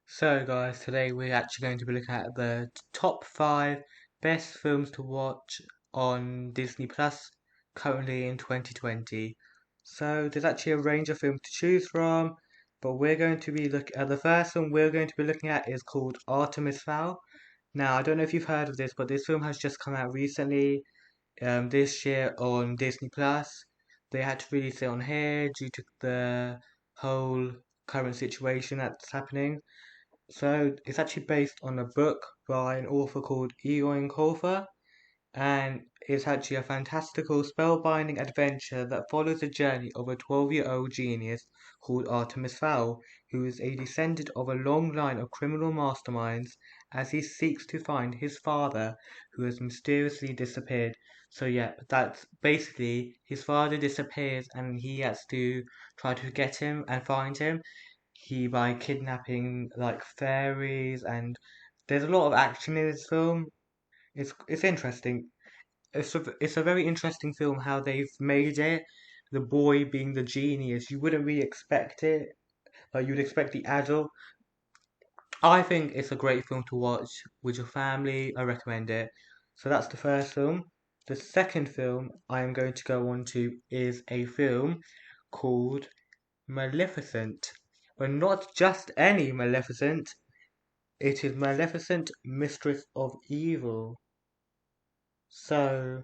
So, guys, today we're actually going to be looking at the top five best films to watch on Disney Plus currently in 2020. So, there's actually a range of films to choose from, but we're going to be looking at the first one we're going to be looking at is called Artemis Fowl. Now, I don't know if you've heard of this, but this film has just come out recently, this year on Disney Plus. They had to release it on here due to the whole current situation that's happening. So it's actually based on a book by an author called Eoin Colfer, and it's actually a fantastical, spellbinding adventure that follows the journey of a 12-year-old genius called Artemis Fowl, who is a descendant of a long line of criminal masterminds as he seeks to find his father, who has mysteriously disappeared. So yeah, that's basically his father disappears and he has to try to get him and find him. He by kidnapping like fairies, and there's a lot of action in this film. It's interesting. It's a very interesting film how they've made it. The boy being the genius, you wouldn't really expect it. Like you'd expect the adult. I think it's a great film to watch with your family. I recommend it. So that's the first film. The second film I am going to go on to is a film called Maleficent. But not just any Maleficent. It is Maleficent, Mistress of Evil. So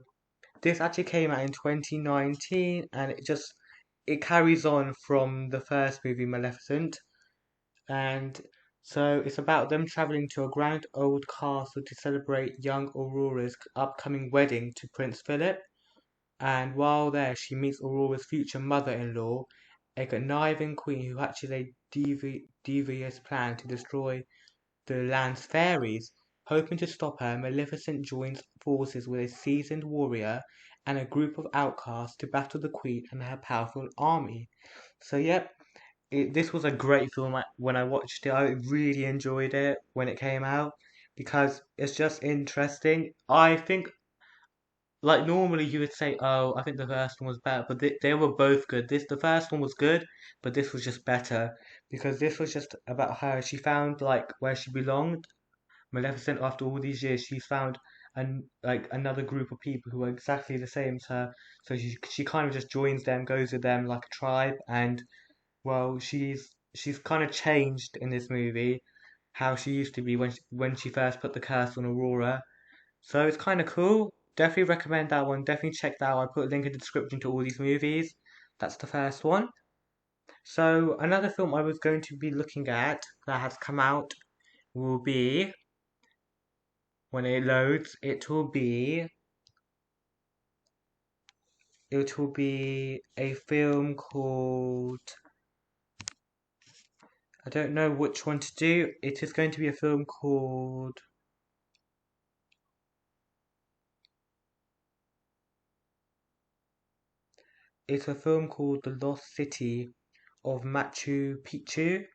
this actually came out in 2019, and it carries on from the first movie Maleficent. And so it's about them traveling to a grand old castle to celebrate young Aurora's upcoming wedding to Prince Philip. And while there, she meets Aurora's future mother-in-law, a conniving queen who hatches a devious plan to destroy the land's fairies. Hoping to stop her, Maleficent joins forces with a seasoned warrior and a group of outcasts to battle the Queen and her powerful army. So, yep, this was a great film. When I watched it, I really enjoyed it when it came out because it's just interesting. I think, like normally, you would say, "Oh, I think the first one was better," but they were both good. The first one was good, but this was just better because this was just about her. She found like where she belonged. Maleficent, after all these years, she's found like another group of people who are exactly the same as her. So she kind of just joins them, goes with them like a tribe, and well, she's kind of changed in this movie, how she used to be when she first put the curse on Aurora. So it's kind of cool. Definitely recommend that one. Definitely check that out. I put a link in the description to all these movies. That's the first one. So another film I was going to be looking at that has come out will be when it loads, it will be a film called, I don't know which one to do. It is going to be a film called, it's a film called The Lost City of Machu Picchu.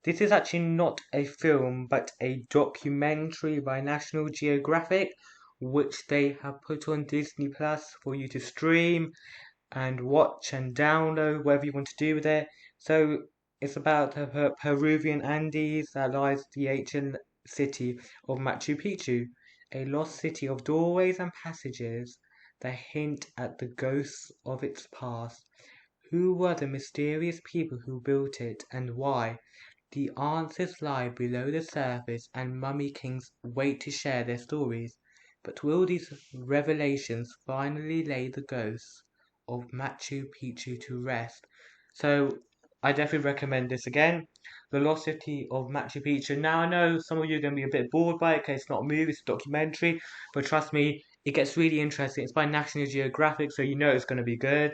This is actually not a film but a documentary by National Geographic, which they have put on Disney Plus for you to stream and watch and download, whatever you want to do with it. So it's about the Peruvian Andes that lies the ancient city of Machu Picchu, a lost city of doorways and passages that hint at the ghosts of its past. Who were the mysterious people who built it and why? The answers lie below the surface, and mummy kings wait to share their stories. But will these revelations finally lay the ghosts of Machu Picchu to rest? So I definitely recommend this again. The Lost City of Machu Picchu. Now I know some of you are going to be a bit bored by it because it's not a movie, it's a documentary. But trust me, it gets really interesting. It's by National Geographic, so you know it's going to be good.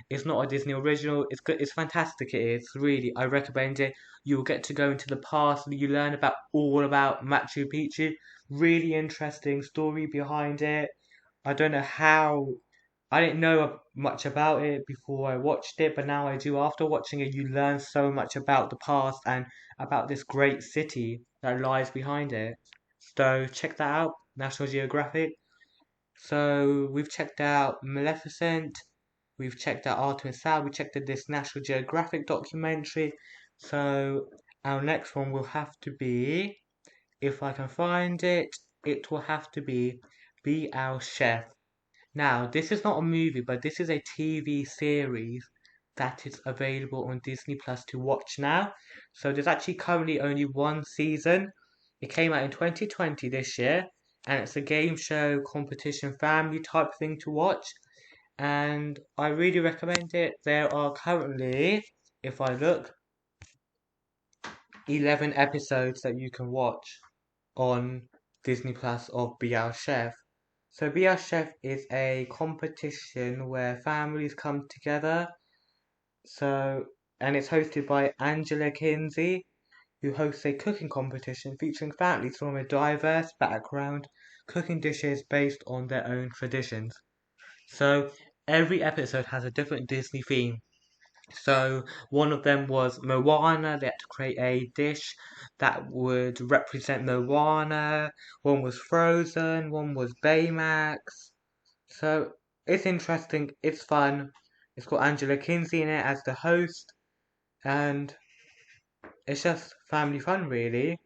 It's not a Disney original. It's good. It's fantastic. It is really. I recommend it. You will get to go into the past. You learn about all about Machu Picchu. Really interesting story behind it. I don't know how. I didn't know much about it before I watched it, but now I do. After watching it, you learn so much about the past and about this great city that lies behind it. So check that out, National Geographic. So we've checked out Maleficent, we've checked out Artemis Fowl, we checked out this National Geographic documentary. So Our next one will have to be, if I can find it, it will have to Be Our Chef. Now, this is not a movie, but this is a TV series that is available on Disney Plus to watch now. So there's actually currently only one season. It came out in 2020 this year, and it's a game show competition family type thing to watch. And I really recommend it. There are currently, if I look, 11 episodes that you can watch on Disney Plus of Be Our Chef. So Be Our Chef is a competition where families come together. So and it's hosted by Angela Kinsey, who hosts a cooking competition featuring families from a diverse background, cooking dishes based on their own traditions. So every episode has a different Disney theme. So one of them was Moana. They had to create a dish that would represent Moana. One was Frozen. One was Baymax. So it's interesting. It's fun. It's got Angela Kinsey in it as the host, and it's just family fun, really.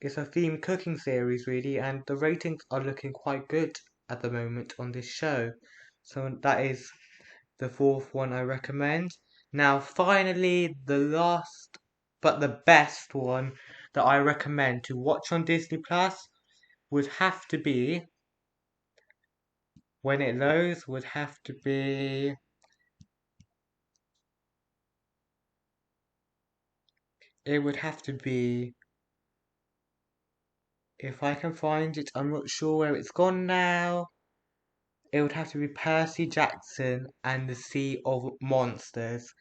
It's a themed cooking series, really, and the ratings are looking quite good at the moment on this show. So that is the fourth one I recommend. Now, finally, the last but the best one that I recommend to watch on Disney Plus would have to be, when it loads, would have to be. It would have to be. If I can find it, I'm not sure where it's gone now. It would have to be Percy Jackson and the Sea of Monsters.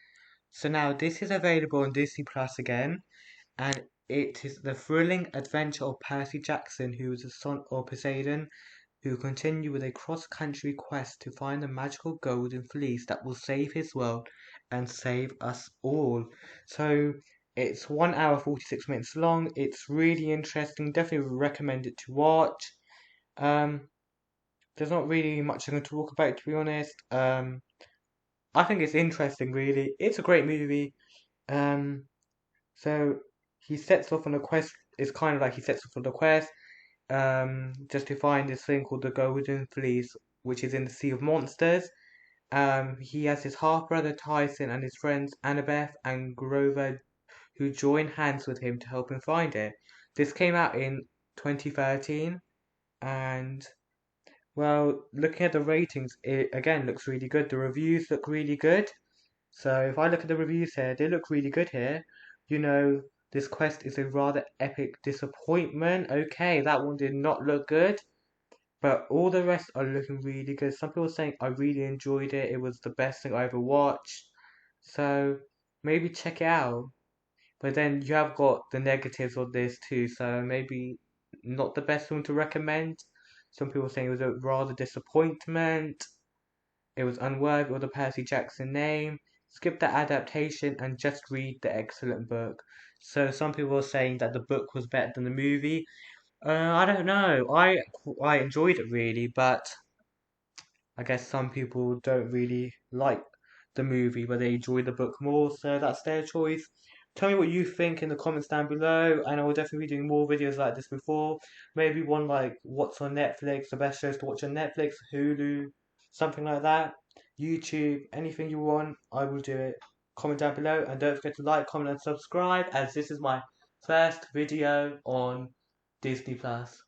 So now this is available on Disney Plus again, and it is the thrilling adventure of Percy Jackson, who is the son of Poseidon, who continue with a cross-country quest to find the magical golden fleece that will save his world and save us all. So it's 1 hour 46 minutes long. It's really interesting. Definitely recommend it to watch. Um, there's not really much I'm going to talk about, to be honest. I think it's interesting, really. It's a great movie. Um, so he sets off on a quest. It's kind of like he sets off on a quest, just to find this thing called the Golden Fleece, which is in the Sea of Monsters. He has his half brother Tyson and his friends Annabeth and Grover, who join hands with him to help him find it. This came out in 2013, and well, looking at the ratings, it again looks really good. The reviews look really good. So if I look at the reviews here, they look really good here. You know, this quest is a rather epic disappointment. Okay, that one did not look good, but all the rest are looking really good. Some people are saying I really enjoyed it. It was the best thing I ever watched. So maybe check it out. But then you have got the negatives of this too, so maybe not the best one to recommend. Some people are saying it was a rather disappointment. It was unworthy of the Percy Jackson name. Skip the adaptation and just read the excellent book. So some people are saying that the book was better than the movie. I don't know. I enjoyed it really, but I guess some people don't really like the movie, but they enjoy the book more. So that's their choice. Tell me what you think in the comments down below, and I will definitely be doing more videos like this before. Maybe one like what's on Netflix, the best shows to watch on Netflix, Hulu, something like that. YouTube, anything you want, I will do it. Comment down below, and don't forget to like, comment, and subscribe, as this is my first video on Disney Plus.